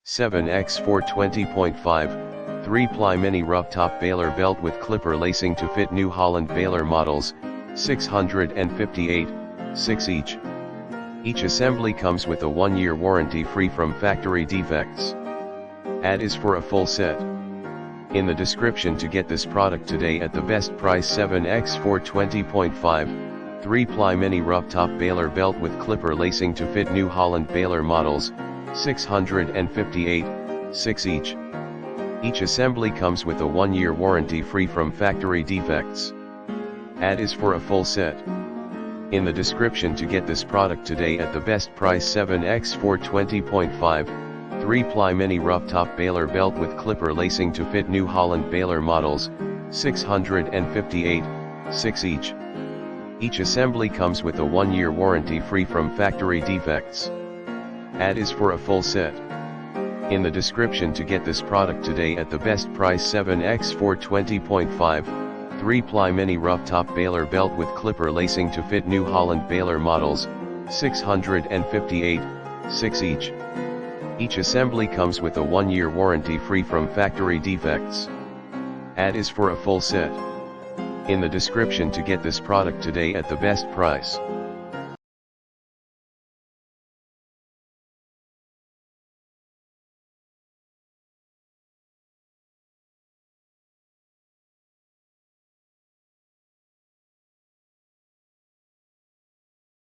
7x4 20.5, 3-ply mini Roughtop Baler belt with clipper lacing to fit new Holland Baler models, 658, 6 each. Each assembly comes with a 1-year warranty free from factory defects. Ad is for a full set. In the description to get this product today at the best price. 7x4 20.5, 3-ply mini Roughtop Baler belt with clipper lacing to fit new Holland Baler models, 658, 6 each. Each assembly comes with a 1-year warranty free from factory defects. Ad is for a full set. In the description to get this product today at the best price. 7x4 20.5, 3-ply mini Roughtop Baler belt with clipper lacing to fit new Holland Baler models, 658, 6 each. Each assembly comes with a 1-year warranty free from factory defects. Ad is for a full set. In the description to get this product today at the best price. 7x4 20.5, 3-ply mini Roughtop Baler belt with clipper lacing to fit new Holland Baler models, 658, 6 each. Each assembly comes with a 1-year warranty free from factory defects. Ad is for a full set. In the description to get this product today at the best price.